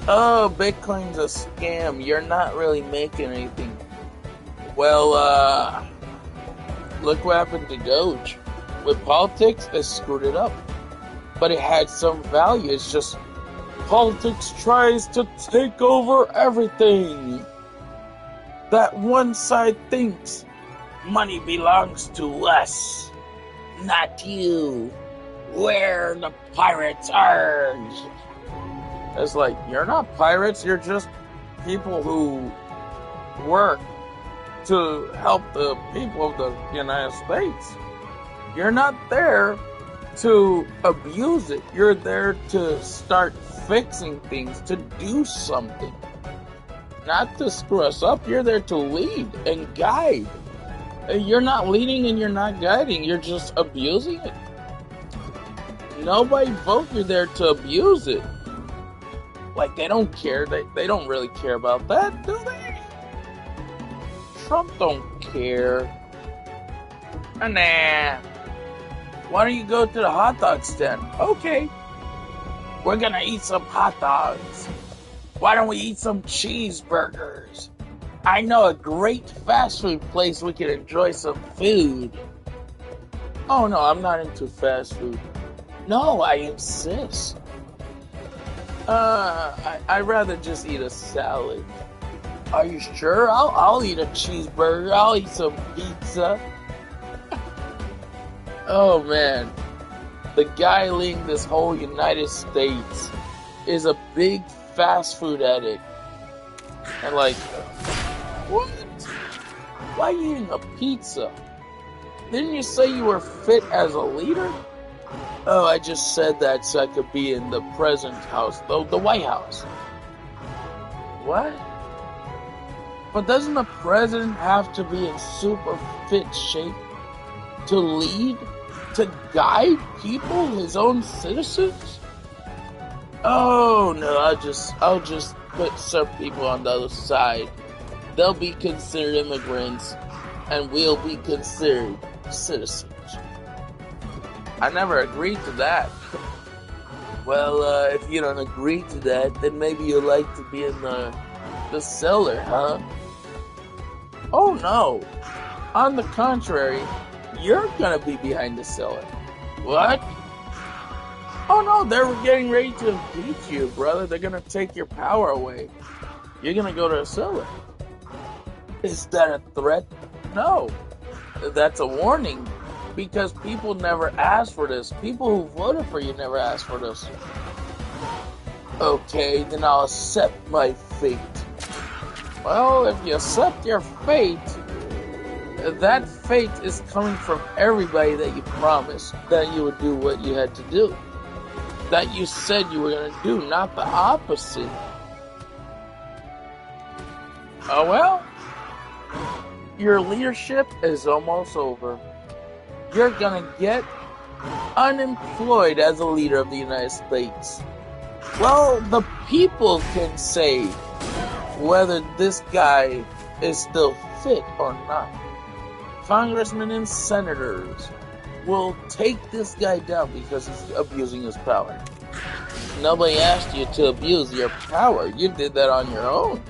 oh, Bitcoin's a scam. You're not really making anything. Well, look what happened to Doge. With politics, it screwed it up. but it had some value. It's just politics tries to take over everything. That one side thinks money belongs to us, not you. We're the pirates. Arg. It's like, you're not pirates, you're just people who work to help the people of the United States. You're not there to abuse it. You're there to start fixing things, to do something. Not to screw us up. You're there to lead and guide. You're not leading and you're not guiding. You're just abusing it. Nobody vote you there to abuse it. Like, they don't care. They don't really care about that, do they? Trump don't care. Nah. Why don't you go to the hot dog stand? Okay. We're gonna eat some hot dogs. Why don't we eat some cheeseburgers? I know a great fast food place we can enjoy some food. Oh no, I'm not into fast food. No, I insist. I'd rather just eat a salad. Are you sure? I'll eat a cheeseburger. I'll eat some pizza. Oh man, the guy leading this whole United States is a big fast food addict. And like, what? Why are you eating a pizza? Didn't you say you were fit as a leader? Oh, I just said that so I could be in the president's house, the White House. What? But doesn't the president have to be in super fit shape to lead, to guide people, his own citizens? Oh no, I'll just put some people on the other side. They'll be considered immigrants, and we'll be considered citizens. I never agreed to that. Well, if you don't agree to that, then maybe you'd like to be in the cellar, huh? Oh no! On the contrary, you're gonna be behind the cellar. What? Oh no, they're getting ready to impeach you, brother. They're gonna take your power away. You're gonna go to the cellar. Is that a threat? No. That's a warning. Because people never asked for this. People who voted for you never asked for this. Okay, then I'll accept my fate. Well, if you accept your fate, that fate is coming from everybody that you promised that you would do what you had to do. That you said you were going to do, not the opposite. Oh well, your leadership is almost over. You're gonna get unemployed as a leader of the United States. Well, the people can say whether this guy is still fit or not. Congressmen and senators will take this guy down because he's abusing his power. Nobody asked you to abuse your power. You did that on your own.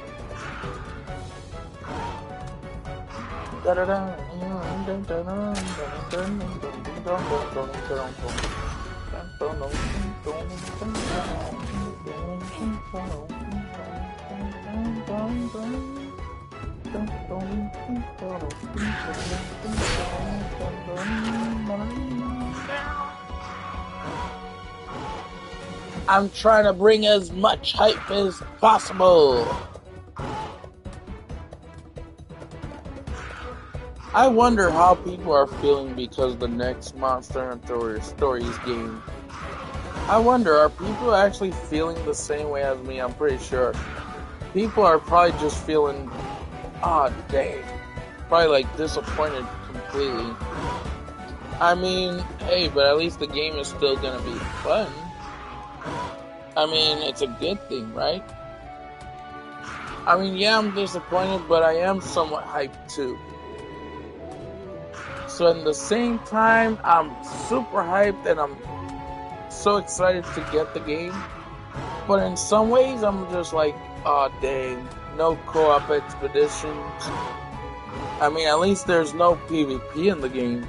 I'm trying to bring as much hype as possible. I wonder how people are feeling because the next Monster Hunter Stories game. I wonder, are people actually feeling the same way as me? I'm pretty sure. People are probably just feeling, dang. Probably like disappointed completely. I mean, hey, but at least the game is still gonna be fun. I mean, it's a good thing, right? I mean, yeah, I'm disappointed, but I am somewhat hyped too. So at the same time, I'm super hyped and I'm so excited to get the game. But in some ways, I'm just like, oh dang, no co-op expeditions. I mean, at least there's no PvP in the game.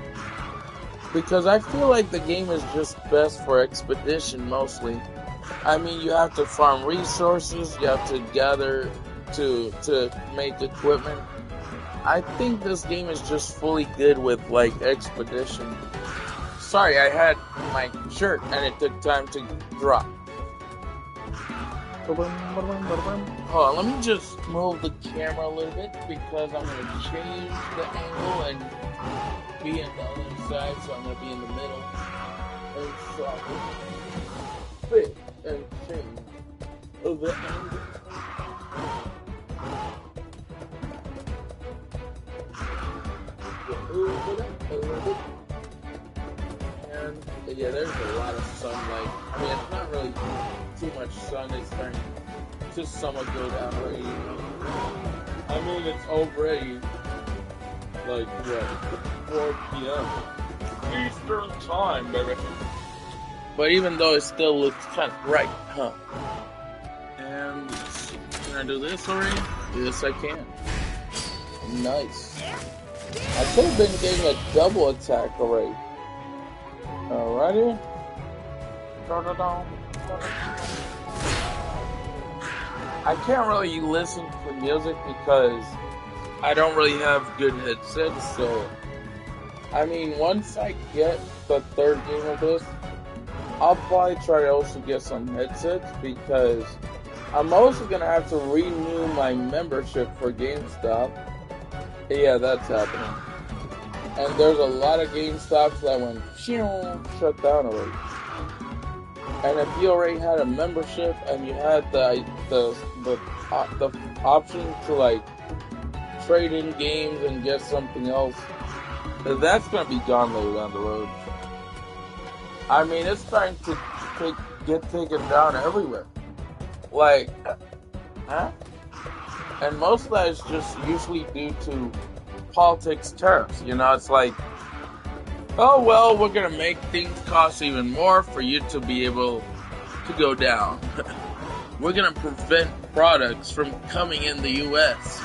Because I feel like the game is just best for expedition mostly. I mean, you have to farm resources, you have to gather to make equipment. I think this game is just fully good with like expedition. Sorry, I had my shirt and it took time to drop. Hold on, let me just move the camera a little bit because I'm gonna change the angle and be on the other side, so I'm gonna be in the middle. And so I can fit and change the angle. And yeah, there's a lot of sunlight. I mean, it's not really too much sun. It's starting to somewhat go down already. I mean, it's already like what, 4 p.m. Eastern time, baby. But even though it still looks kind of bright, huh? And let's see, can I do this already? Yes, I can. Nice. I could have been getting a double attack already. Alrighty. I can't really listen to music because I don't really have good headsets, so I mean, once I get the third game of this, I'll probably try to also get some headsets because I'm also gonna have to renew my membership for GameStop. Yeah, that's happening. And there's a lot of GameStops that went shut down already. And if you already had a membership and you had the option to like trade in games and get something else, that's gonna be gone later down the road. I mean, it's starting to get taken down everywhere. Like, huh? And most of that is just usually due to politics tariffs. You know, it's like, oh, well, we're going to make things cost even more for you to be able to go down. We're going to prevent products from coming in the U.S.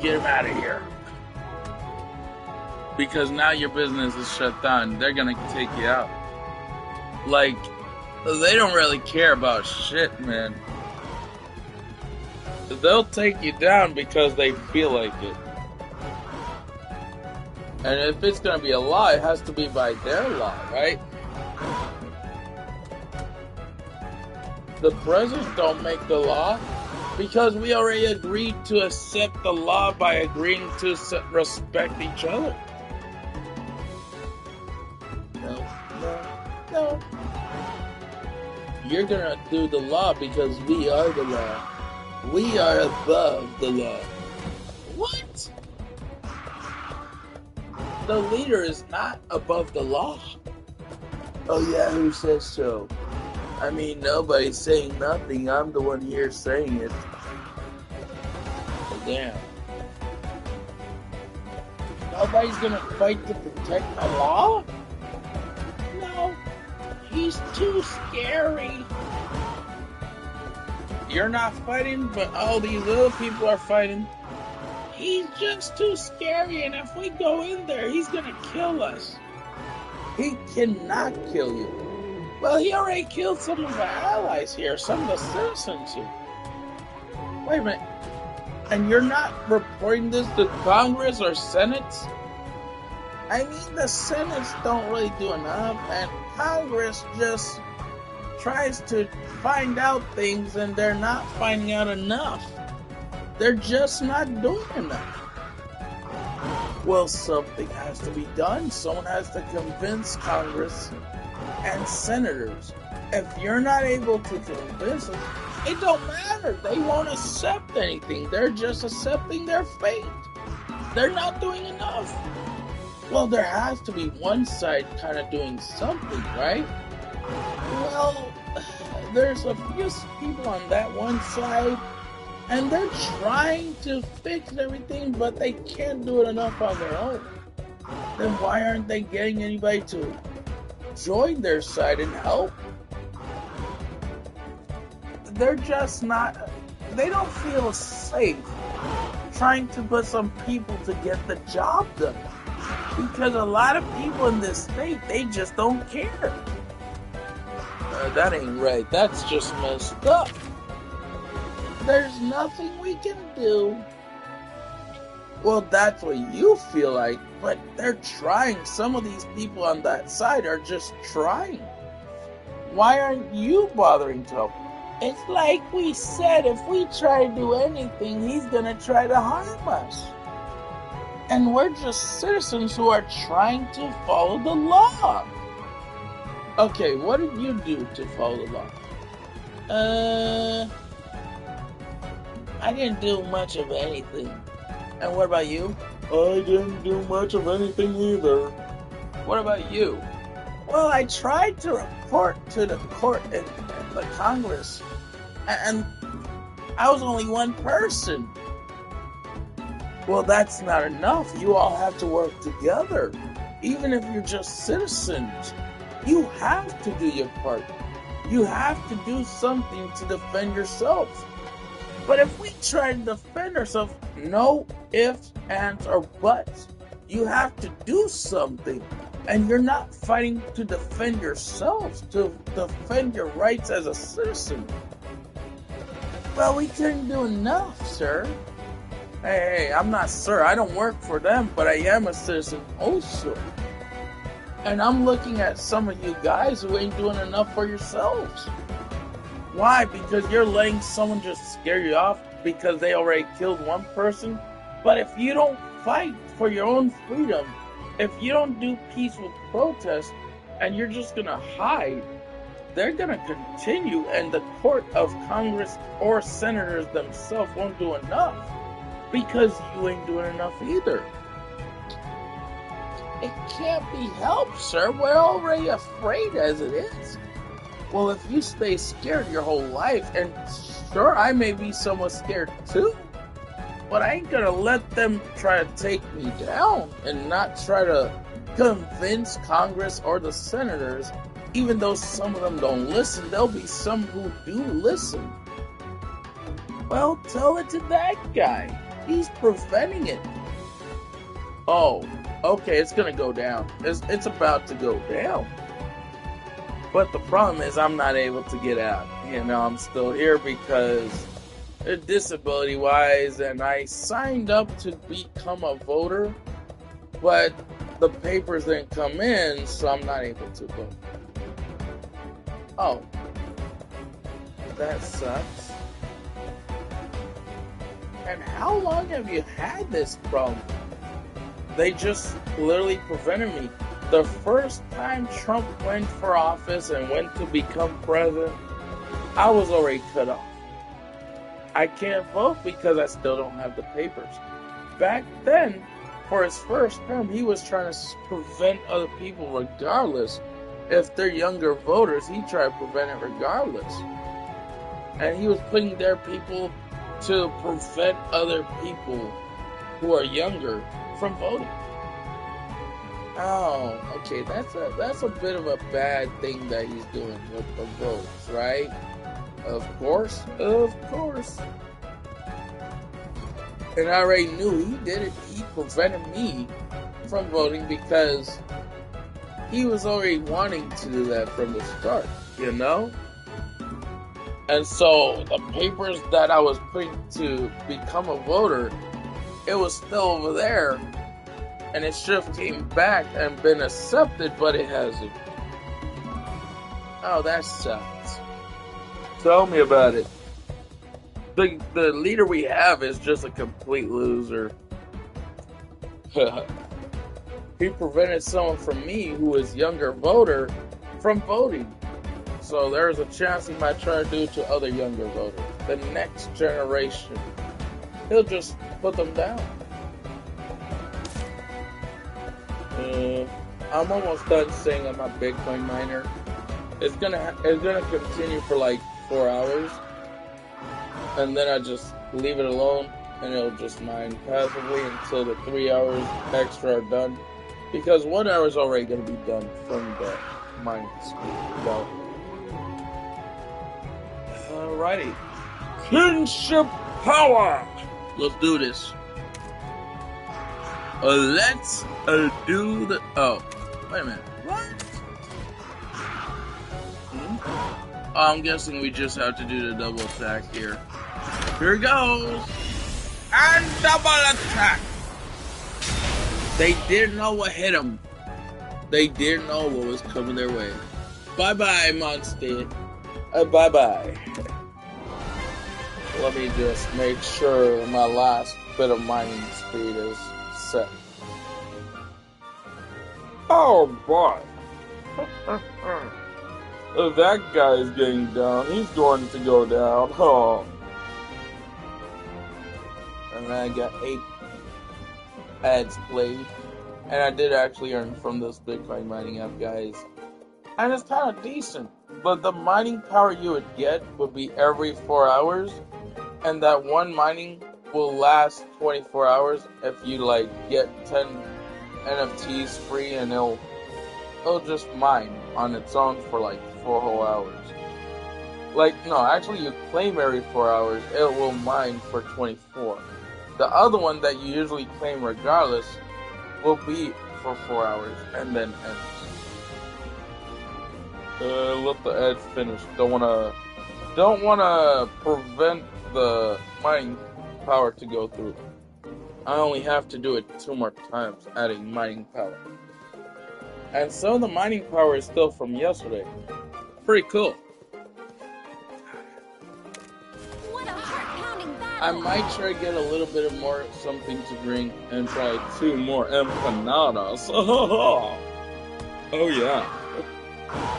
Get him out of here. Because now your business is shut down. They're gonna take you out. Like, they don't really care about shit, man. They'll take you down because they feel like it. And if it's gonna be a law, it has to be by their law, right? The president don't make the law. Because we already agreed to accept the law by agreeing to respect each other. No. You're gonna do the law because we are the law. We are above the law. What? The leader is not above the law. Oh yeah, who says so? I mean, nobody's saying nothing. I'm the one here saying it. Oh, damn. Nobody's gonna fight to protect the law? No. He's too scary. You're not fighting, but all these other people are fighting. He's just too scary, and if we go in there, he's gonna kill us. He cannot kill you. Well, he already killed some of our allies here, some of the citizens here. Wait a minute. And you're not reporting this to Congress or Senate? I mean, the Senates don't really do enough, and Congress just tries to find out things, and they're not finding out enough. They're just not doing enough. Well, something has to be done. Someone has to convince Congress and senators. If you're not able to convince them, it don't matter. They won't accept anything. They're just accepting their fate. They're not doing enough. Well, there has to be one side kind of doing something, right? Well, there's a few people on that one side, And they're trying to fix everything, but they can't do it enough on their own. Then why aren't they getting anybody to join their side and help? They're just not, they don't feel safe trying to put some people to get the job done. Because a lot of people in this state, they just don't care. That ain't right. That's just messed up. There's nothing we can do. Well, that's what you feel like, but they're trying. Some of these people on that side are just trying. Why aren't you bothering to help? It's like we said, if we try to do anything, he's gonna try to harm us. And we're just citizens who are trying to follow the law. Okay, what did you do to follow the law? I didn't do much of anything. And what about you? I didn't do much of anything either. What about you? Well, I tried to report to the court and the Congress, and I was only one person. Well, that's not enough. You all have to work together. Even if you're just citizens, you have to do your part. You have to do something to defend yourselves. But if we try to defend ourselves, no ifs, ands, or buts. You have to do something. And you're not fighting to defend yourselves, to defend your rights as a citizen. Well, we couldn't do enough, sir. Hey, I'm not sir. I don't work for them, but I am a citizen also. And I'm looking at some of you guys who ain't doing enough for yourselves. Why? Because you're letting someone just scare you off because they already killed one person? But if you don't fight for your own freedom, if you don't do peaceful protest, and you're just gonna hide, they're gonna continue, and the court of Congress or senators themselves won't do enough because you ain't doing enough either. It can't be helped, sir. We're already afraid as it is. Well, if you stay scared your whole life, and sure, I may be somewhat scared too, but I ain't gonna let them try to take me down and not try to convince Congress or the senators. Even though some of them don't listen, there'll be some who do listen. Well, tell it to that guy. He's preventing it. Oh, okay, it's gonna go down. It's about to go down. But the problem is I'm not able to get out. You know, I'm still here because disability-wise, and I signed up to become a voter, but the papers didn't come in, so I'm not able to vote. Oh, that sucks. And how long have you had this problem? They just literally prevented me. The first time Trump went for office and went to become president, I was already cut off. I can't vote because I still don't have the papers. Back then, for his first term, he was trying to prevent other people regardless. If they're younger voters, he tried to prevent it regardless. And he was putting their people to prevent other people who are younger from voting. Oh, okay, that's a bit of a bad thing that he's doing with the votes, right? Of course. And I already knew he did it. He prevented me from voting because he was already wanting to do that from the start, you know? And so the papers that I was putting to become a voter, it was still over there. And it should have came back and been accepted, but it hasn't. Oh, that sucks. Tell me about it. The leader we have is just a complete loser. He prevented someone from me, who is younger voter, from voting. So there's a chance he might try to do it to other younger voters. The next generation. He'll just put them down. I'm almost done saying I'm a Bitcoin miner. It's gonna continue for like 4 hours, and then I just leave it alone, and it'll just mine passively until the 3 hours extra are done. Because 1 hour is already going to be done from the mining speed belt. Alrighty. Kinship power! Let's do this. Let's do the... Oh, wait a minute. What? Oh, I'm guessing we just have to do the double attack here. Here goes! And double attack! They didn't know what hit them. They didn't know what was coming their way. Bye-bye, monster. Bye-bye. Let me just make sure my last bit of mining speed is set. Oh boy! If that guy is getting down, he's going to go down. Oh. And then I got 8 ads played. And I did actually earn from this Bitcoin mining app, guys. And it's kind of decent. But the mining power you would get would be every 4 hours. And that one mining will last 24 hours if you like get 10 NFTs free, and it'll just mine on its own for like 4 whole hours. Like, no, actually you claim every 4 hours, it will mine for 24. The other one that you usually claim regardless will be for 4 hours and then ends. Let the ad finish. Don't wanna prevent the mining power to go through. I only have to do it 2 more times, adding mining power. And so the mining power is still from yesterday. Pretty cool. What a heart-pounding battle! I might try to get a little bit of more something to drink and try 2 more empanadas. Oh yeah.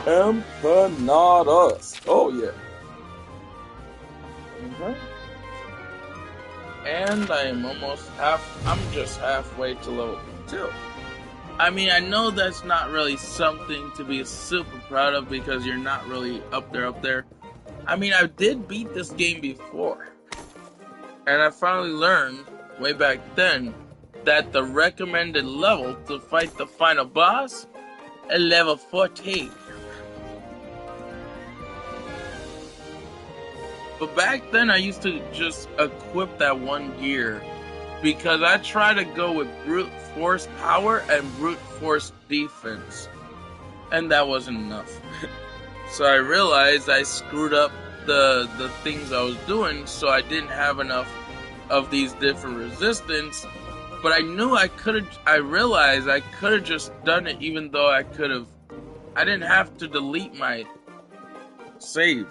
Empanadas. Oh yeah. Okay. And I am I'm just halfway to level 2. I mean, I know that's not really something to be super proud of because you're not really up there. I mean, I did beat this game before. And I finally learned, way back then, that the recommended level to fight the final boss is level 14. But back then, I used to just equip that one gear because I tried to go with brute force power and brute force defense, and that wasn't enough. So I realized I screwed up the things I was doing, so I didn't have enough of these different resistance. But I realized I could have just done it, even though I didn't have to delete my save.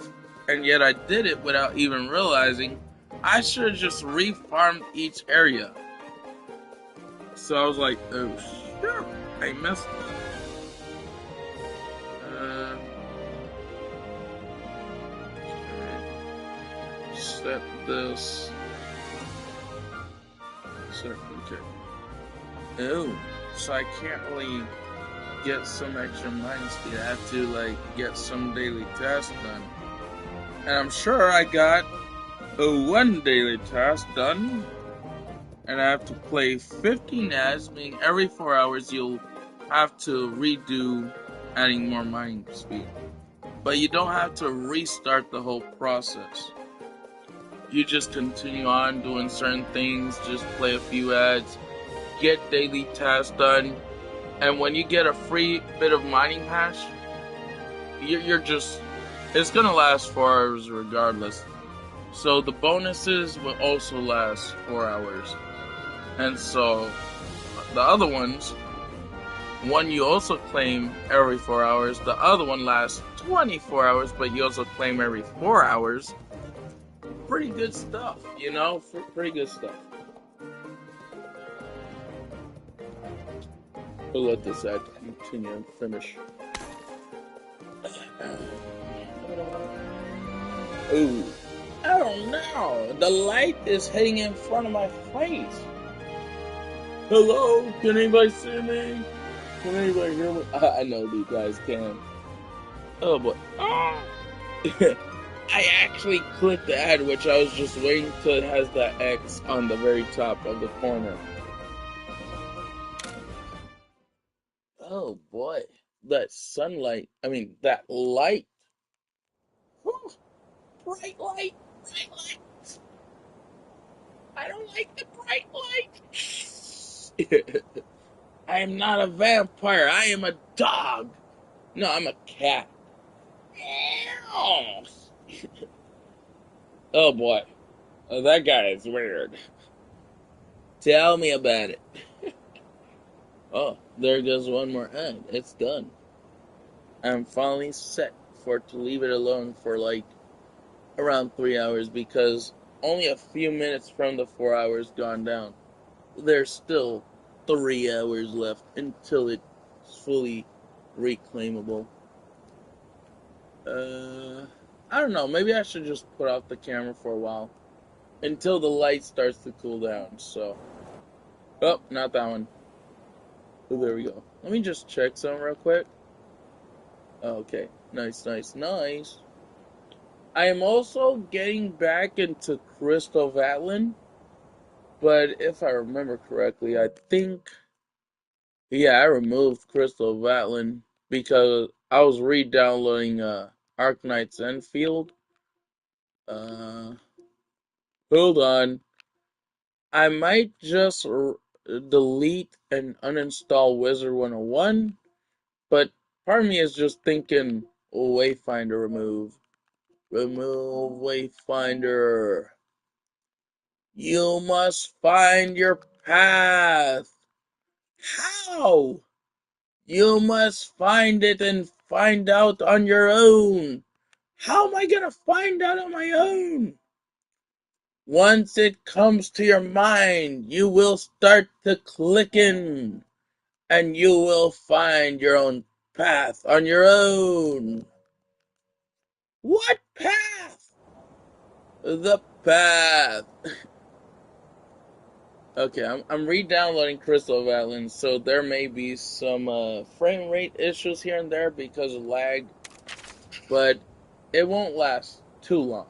And yet I did it without even realizing. I should have just refarmed each area. So I was like, oh shit, I messed up. Set this. Okay. Oh, so I can't really get some extra mine speed. I have to like get some daily tasks done. And I'm sure I got one daily task done. And I have to play 15 ads, meaning every 4 hours you'll have to redo adding more mining speed. But you don't have to restart the whole process. You just continue on doing certain things, just play a few ads, get daily tasks done, and when you get a free bit of mining hash, it's gonna last 4 hours regardless. So the bonuses will also last 4 hours. And so the other ones, one you also claim every 4 hours, the other one lasts 24 hours, but you also claim every 4 hours. Pretty good stuff, you know? Pretty good stuff. We'll let this ad continue and finish. Ooh. I don't know. The light is hitting in front of my face. Hello? Can anybody see me? Can anybody hear me? I know you guys can. Oh boy. Ah! I actually clicked the ad, which I was just waiting till it has that X on the very top of the corner. Oh boy, that sunlight, that light. Whew, bright light, bright light. I don't like the bright light. I am not a vampire, I am a dog. No, I'm a cat. Meow. Oh boy, that guy is weird. Tell me about it. Oh, there goes one more ad. It's done. I'm finally set for it to leave it alone for like around 3 hours because only a few minutes from the 4 hours gone down. There's still 3 hours left until it's fully reclaimable. I don't know. Maybe I should just put off the camera for a while until the light starts to cool down. So, oh, not that one. Oh, there we go. Let me just check some real quick. Okay, nice, nice, nice. I am also getting back into Crystal Vatlin, but if I remember correctly, I think, yeah, I removed Crystal Vatlin because I was re-downloading Arknight's Enfield. Hold on. I might just delete and uninstall Wizard 101, but part of me is just thinking, Wayfinder remove. Remove Wayfinder. You must find your path. How? You must find it and find out on your own. How am I gonna find out on my own? Once it comes to your mind, you will start to clicking, and you will find your own path on your own. What path? The path. Okay, I'm re-downloading Crystal Vatlin, so there may be some frame rate issues here and there because of lag, but it won't last too long.